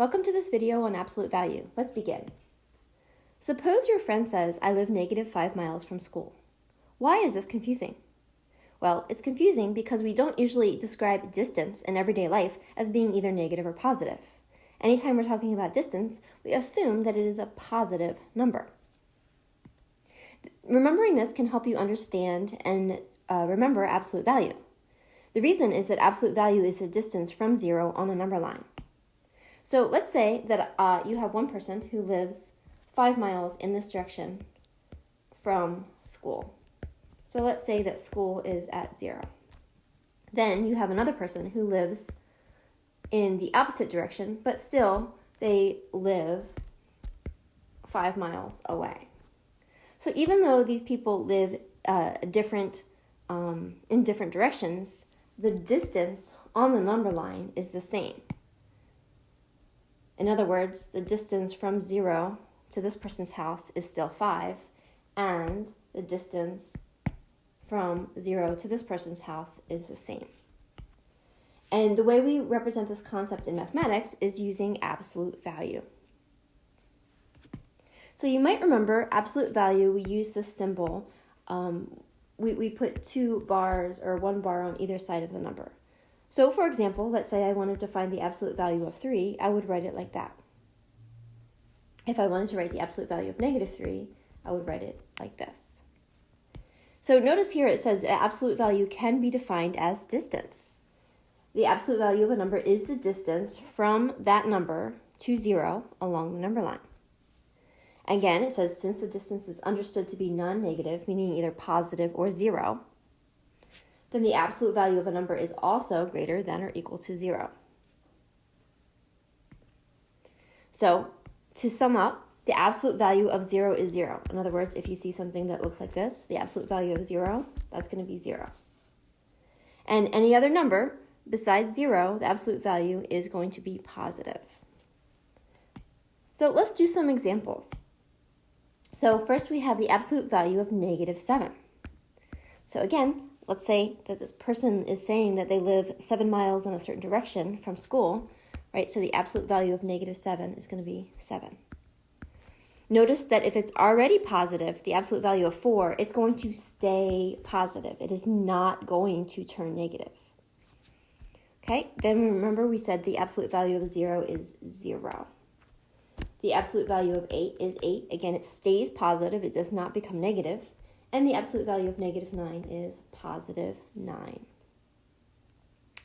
Welcome to this video on absolute value. Let's begin. Suppose your friend says, I live -5 miles from school. Why is this confusing? Well, it's confusing because we don't usually describe distance in everyday life as being either negative or positive. Anytime we're talking about distance, we assume that it is a positive number. Remembering this can help you understand and remember absolute value. The reason is that absolute value is the distance from 0 on a number line. So let's say that you have one person who lives 5 miles in this direction from school. So let's say that school is at 0. Then you have another person who lives in the opposite direction, but still they live 5 miles away. So even though these people live in different directions, the distance on the number line is the same. In other words, the distance from 0 to this person's house is still 5, and the distance from 0 to this person's house is the same. And the way we represent this concept in mathematics is using absolute value. So you might remember absolute value, we use this symbol. We put 2 bars or 1 bar on either side of the number. So for example, let's say I wanted to find the absolute value of 3, I would write it like that. If I wanted to write the absolute value of -3, I would write it like this. So notice here it says the absolute value can be defined as distance. The absolute value of a number is the distance from that number to 0 along the number line. Again, it says since the distance is understood to be non-negative, meaning either positive or 0, then the absolute value of a number is also greater than or equal to 0. So, to sum up, the absolute value of 0 is 0. In other words, if you see something that looks like this, the absolute value of 0, that's going to be 0. And any other number besides 0, the absolute value is going to be positive. So let's do some examples. So first we have the absolute value of -7. So again, let's say that this person is saying that they live 7 miles in a certain direction from school, right? So the absolute value of -7 is going to be 7. Notice that if it's already positive, the absolute value of 4, it's going to stay positive. It is not going to turn negative. Okay, then remember we said the absolute value of 0 is 0. The absolute value of 8 is 8. Again, it stays positive. It does not become negative. And the absolute value of -9 is positive 9.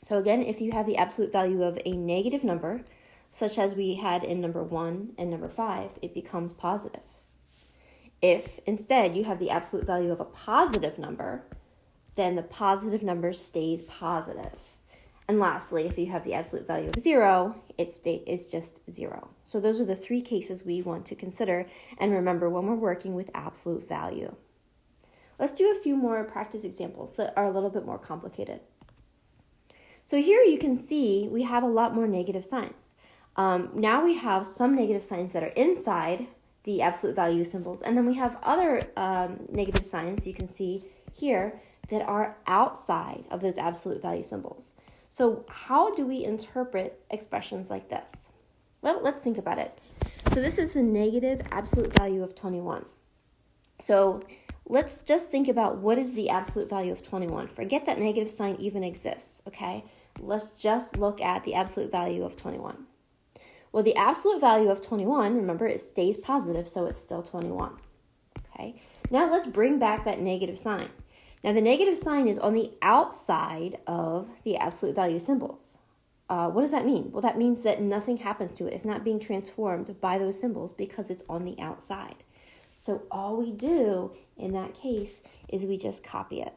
So again, if you have the absolute value of a negative number, such as we had in number 1 and number 5, it becomes positive. If instead you have the absolute value of a positive number, then the positive number stays positive. And lastly, if you have the absolute value of 0, it's just 0. So those are the 3 cases we want to consider and remember when we're working with absolute value. Let's do a few more practice examples that are a little bit more complicated. So here you can see we have a lot more negative signs. Now we have some negative signs that are inside the absolute value symbols, and then we have other negative signs you can see here that are outside of those absolute value symbols. So how do we interpret expressions like this? Well, let's think about it. So this is the negative absolute value of 21. So let's just think about what is the absolute value of 21. Forget that negative sign even exists, okay? Let's just look at the absolute value of 21. Well, the absolute value of 21, remember, it stays positive, so it's still 21, okay? Now let's bring back that negative sign. Now, the negative sign is on the outside of the absolute value symbols. What does that mean? Well, that means that nothing happens to it. It's not being transformed by those symbols because it's on the outside. So all we do in that case is we just copy it.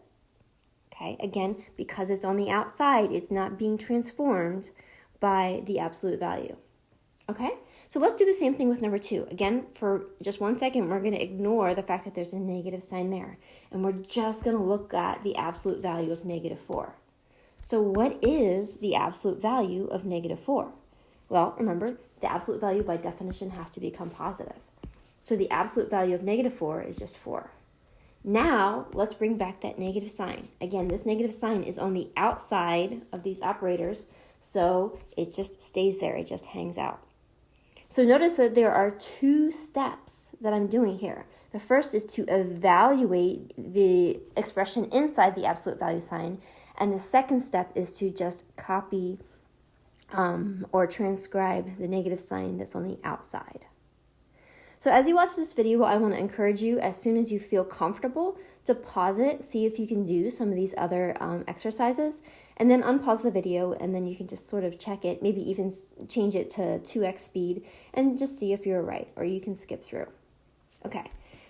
Okay, again, because it's on the outside, it's not being transformed by the absolute value. Okay, so let's do the same thing with number 2. Again, for just 1 second, we're going to ignore the fact that there's a negative sign there. And we're just going to look at the absolute value of -4. So what is the absolute value of -4? Well, remember, the absolute value by definition has to become positive. So the absolute value of -4 is just 4. Now, let's bring back that negative sign. Again, this negative sign is on the outside of these operators, so it just stays there. It just hangs out. So notice that there are two steps that I'm doing here. The first is to evaluate the expression inside the absolute value sign, and the second step is to just copy or transcribe the negative sign that's on the outside. So as you watch this video, I want to encourage you, as soon as you feel comfortable, to pause it, see if you can do some of these other exercises, and then unpause the video, and then you can just sort of check it, maybe even change it to 2x speed, and just see if you're right, or you can skip through. Okay,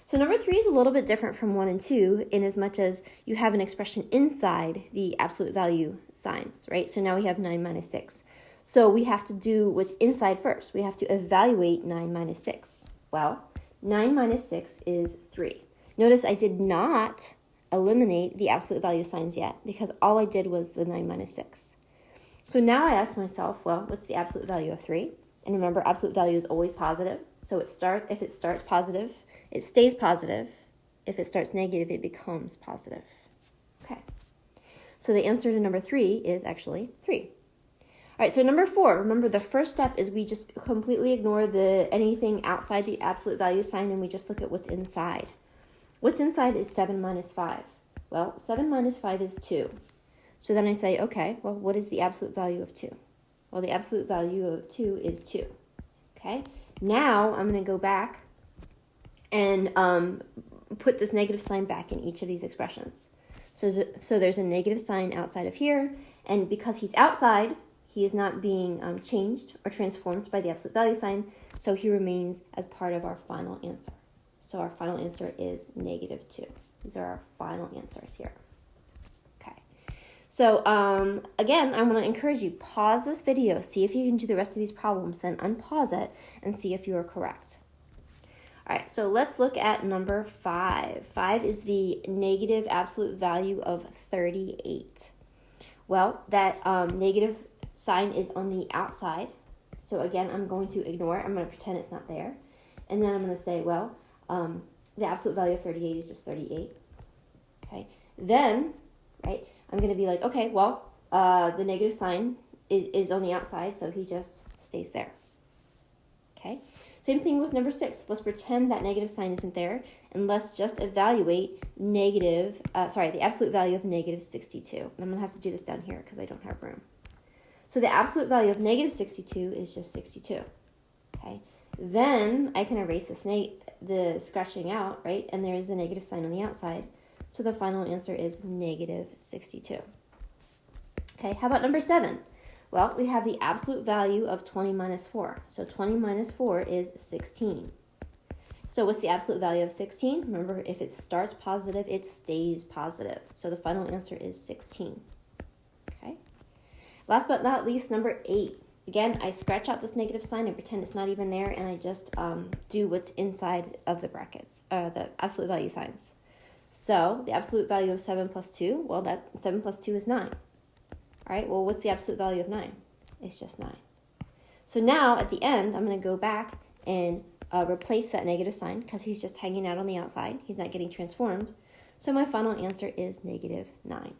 so number 3 is a little bit different from 1 and 2, in as much as you have an expression inside the absolute value signs, right? So now we have 9 minus 6. So we have to do what's inside first. We have to evaluate 9 minus 6. Well, 9 minus 6 is 3. Notice I did not eliminate the absolute value signs yet, because all I did was the 9 minus 6. So now I ask myself, well, what's the absolute value of 3? And remember, absolute value is always positive. So if it starts positive, it stays positive. If it starts negative, it becomes positive. Okay. So the answer to number 3 is actually 3. All right, so number 4, remember the first step is we just completely ignore anything outside the absolute value sign, and we just look at what's inside. What's inside is 7 minus 5. Well, 7 minus 5 is 2. So then I say, okay, well, what is the absolute value of 2? Well, the absolute value of 2 is 2. Okay, now I'm going to go back and put this negative sign back in each of these expressions. So there's a negative sign outside of here, and because he's outside, he is not being changed or transformed by the absolute value sign, so he remains as part of our final answer. So our final answer is negative 2. These are our final answers here. Okay. So again, I want to encourage you, pause this video, see if you can do the rest of these problems, then unpause it and see if you are correct. All right, so let's look at number 5. 5 is the negative absolute value of 38. Well, that negative sign is on the outside. So again, I'm going to ignore it. I'm going to pretend it's not there. And then I'm going to say, well, the absolute value of 38 is just 38. Okay. Then, right, I'm going to be like, okay, well, the negative sign is on the outside, so he just stays there. Okay. Same thing with number 6. Let's pretend that negative sign isn't there, and let's just evaluate the absolute value of negative 62. And I'm going to have to do this down here because I don't have room. So the absolute value of negative 62 is just 62, okay? Then I can erase the scratching out, right? And there's a negative sign on the outside. So the final answer is negative 62. Okay, how about number 7? Well, we have the absolute value of 20 minus 4. So 20 minus 4 is 16. So what's the absolute value of 16? Remember, if it starts positive, it stays positive. So the final answer is 16. Okay. Last but not least, number 8. Again, I scratch out this negative sign and pretend it's not even there, and I just do what's inside of the brackets, the absolute value signs. So the absolute value of 7 plus 2, well, that 7 plus 2 is 9. All right, well, what's the absolute value of 9? It's just 9. So now, at the end, I'm going to go back and replace that negative sign because he's just hanging out on the outside. He's not getting transformed. So my final answer is negative 9.